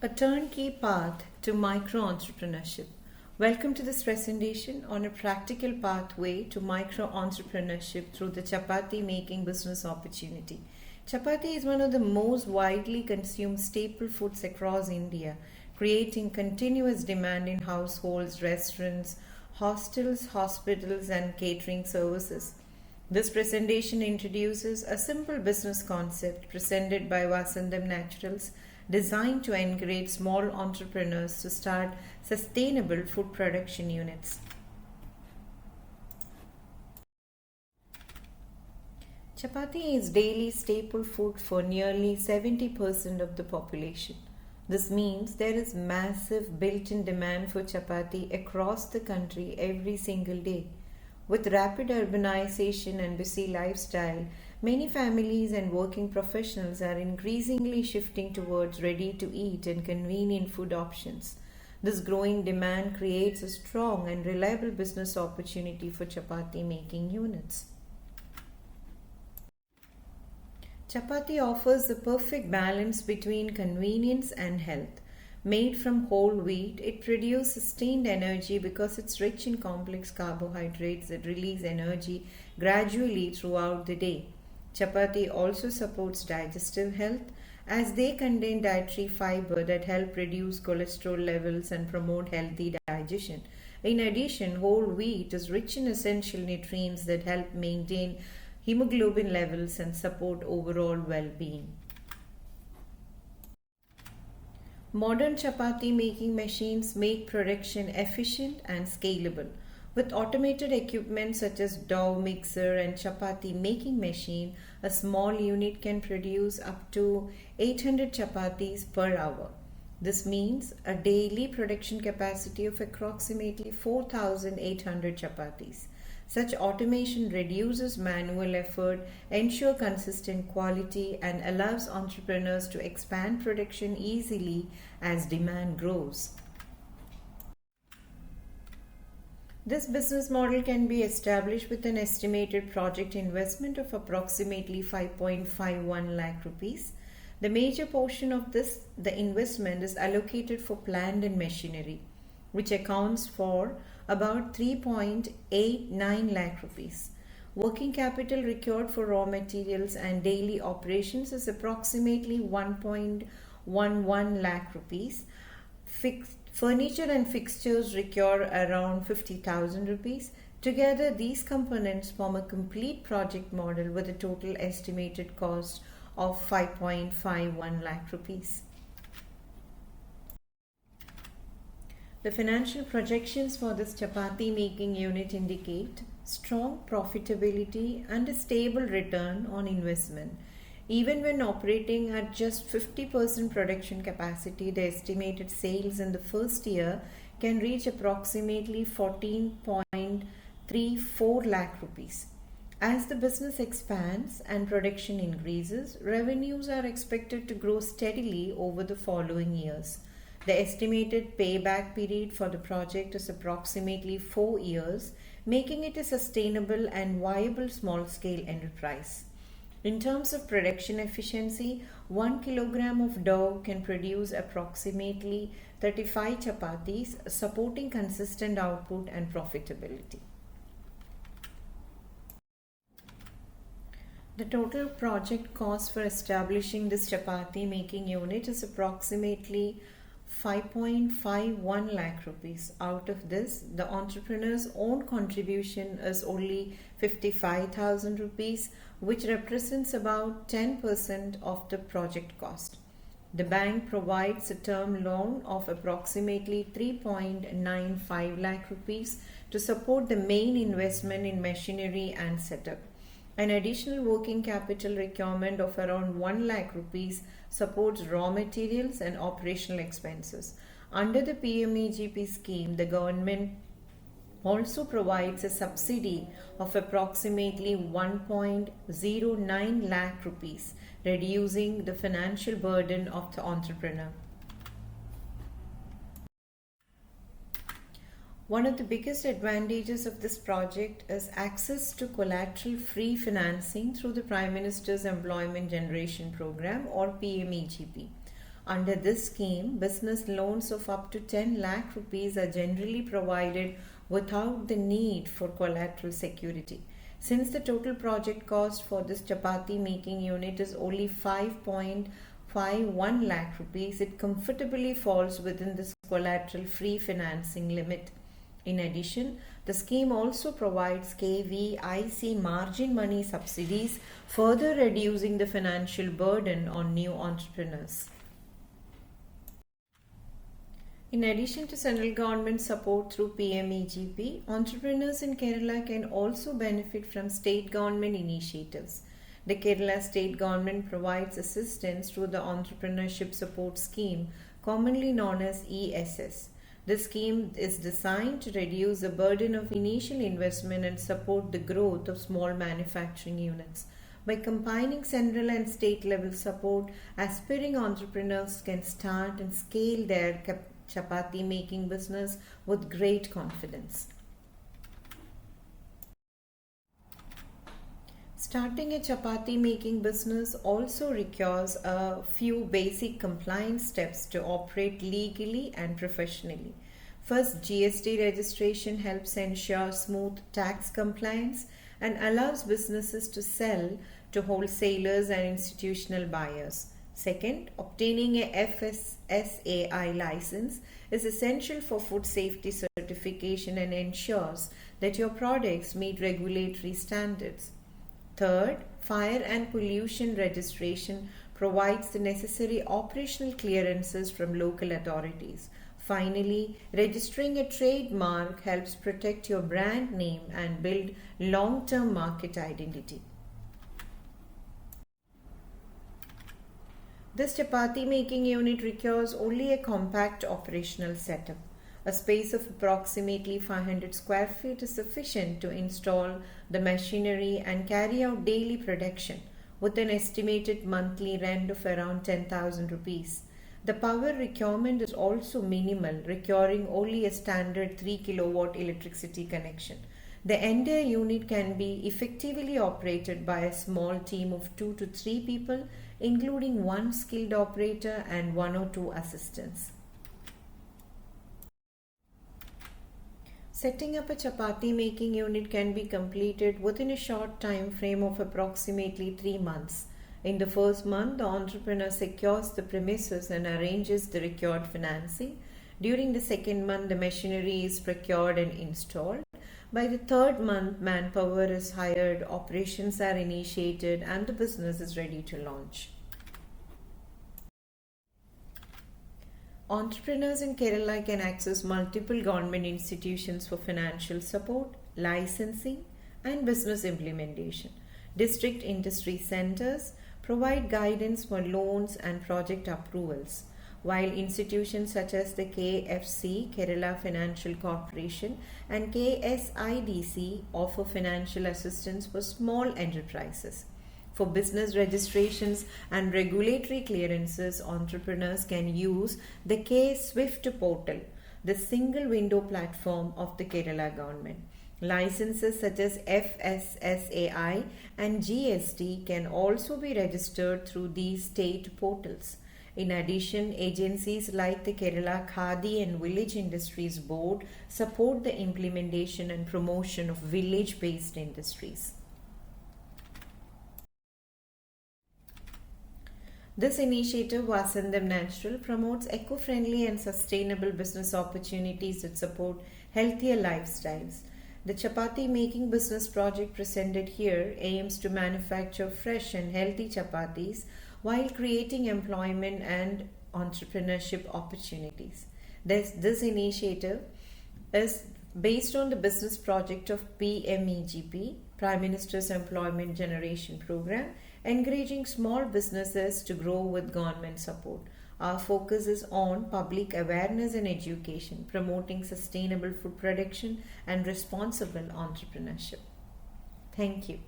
A turnkey path to micro-entrepreneurship. Welcome to this presentation on a practical pathway to micro-entrepreneurship through the Chapathi Making Business opportunity. Chapati is one of the most widely consumed staple foods across India, creating continuous demand in households, restaurants, hostels, hospitals, and catering services. This presentation introduces a simple business concept presented by Vaasantham Naturals, designed to encourage small entrepreneurs to start sustainable food production units. Chapati is daily staple food for nearly 70% of the population. This means there is massive built-in demand for chapati across the country every single day. With rapid urbanization and busy lifestyle, many families and working professionals are increasingly shifting towards ready-to-eat and convenient food options. This growing demand creates a strong and reliable business opportunity for chapati making units. Chapati offers the perfect balance between convenience and health. Made from whole wheat, it produces sustained energy because it's rich in complex carbohydrates that release energy gradually throughout the day. Chapati also supports digestive health as they contain dietary fiber that help reduce cholesterol levels and promote healthy digestion. In addition, whole wheat is rich in essential nutrients that help maintain hemoglobin levels and support overall well-being. Modern chapati making machines make production efficient and scalable. With automated equipment such as dough mixer and chapati making machine, a small unit can produce up to 800 chapatis per hour. This means a daily production capacity of approximately 4,800 chapatis. Such automation reduces manual effort, ensures consistent quality, and allows entrepreneurs to expand production easily as demand grows. This business model can be established with an estimated project investment of approximately 5.51 lakh rupees. The major portion of the investment is allocated for plant and machinery, which accounts for about 3.89 lakh rupees. Working capital required for raw materials and daily operations is approximately 1.11 lakh rupees. Furniture and fixtures require around 50,000 rupees. Together, these components form a complete project model with a total estimated cost of 5.51 lakh rupees. The financial projections for this chapati making unit indicate strong profitability and a stable return on investment. Even when operating at just 50% production capacity, the estimated sales in the first year can reach approximately 14.34 lakh rupees. As the business expands and production increases, revenues are expected to grow steadily over the following years. The estimated payback period for the project is approximately 4 years, making it a sustainable and viable small-scale enterprise. In terms of production efficiency, 1 kilogram of dough can produce approximately 35 chapatis, supporting consistent output and profitability. The total project cost for establishing this chapati making unit is approximately 5.51 lakh rupees. Out of this, the entrepreneur's own contribution is only 55,000 rupees, which represents about 10% of the project cost. The bank provides a term loan of approximately 3.95 lakh rupees to support the main investment in machinery and setup. An additional working capital requirement of around 1 lakh rupees supports raw materials and operational expenses. Under the PMEGP scheme, the government also provides a subsidy of approximately 1.09 lakh rupees, reducing the financial burden of the entrepreneur. One of the biggest advantages of this project is access to collateral-free financing through the Prime Minister's Employment Generation Program or PMEGP. Under this scheme, business loans of up to 10 lakh rupees are generally provided without the need for collateral security. Since the total project cost for this chapathi making unit is only 5.51 lakh rupees, it comfortably falls within this collateral-free financing limit. In addition, the scheme also provides KVIC margin money subsidies, further reducing the financial burden on new entrepreneurs. In addition to central government support through PMEGP, entrepreneurs in Kerala can also benefit from state government initiatives. The Kerala state government provides assistance through the Entrepreneurship Support Scheme, commonly known as ESS. This scheme is designed to reduce the burden of initial investment and support the growth of small manufacturing units. By combining central and state level support, aspiring entrepreneurs can start and scale their chapathi making business with great confidence. Starting a chapathi making business also requires a few basic compliance steps to operate legally and professionally. First, GST registration helps ensure smooth tax compliance and allows businesses to sell to wholesalers and institutional buyers. Second, obtaining a FSSAI license is essential for food safety certification and ensures that your products meet regulatory standards. Third, fire and pollution registration provides the necessary operational clearances from local authorities. Finally, registering a trademark helps protect your brand name and build long-term market identity. This chapathi making unit requires only a compact operational setup. A space of approximately 500 square feet is sufficient to install the machinery and carry out daily production, with an estimated monthly rent of around 10,000 rupees. The power requirement is also minimal, requiring only a standard 3 kilowatt electricity connection. The entire unit can be effectively operated by a small team of 2 to 3 people, including one skilled operator and 1 or 2 assistants. Setting up a chapathi making unit can be completed within a short time frame of approximately 3 months. In the first month, the entrepreneur secures the premises and arranges the required financing. During the second month, the machinery is procured and installed. By the third month, manpower is hired, operations are initiated, and the business is ready to launch. Entrepreneurs in Kerala can access multiple government institutions for financial support, licensing, and business implementation. District industry centers provide guidance for loans and project approvals, while institutions such as the KFC, Kerala Financial Corporation, and KSIDC offer financial assistance for small enterprises. For business registrations and regulatory clearances, entrepreneurs can use the K-Swift portal, the single window platform of the Kerala government. Licenses such as FSSAI and GST can also be registered through these state portals. In addition, agencies like the Kerala Khadi and Village Industries Board support the implementation and promotion of village-based industries. This initiative, Vaasantham Naturals, promotes eco-friendly and sustainable business opportunities that support healthier lifestyles. The Chapathi Making Business project presented here aims to manufacture fresh and healthy chapathis while creating employment and entrepreneurship opportunities. This initiative is based on the business project of PMEGP, Prime Minister's Employment Generation Program, encouraging small businesses to grow with government support. Our focus is on public awareness and education, promoting sustainable food production and responsible entrepreneurship. Thank you.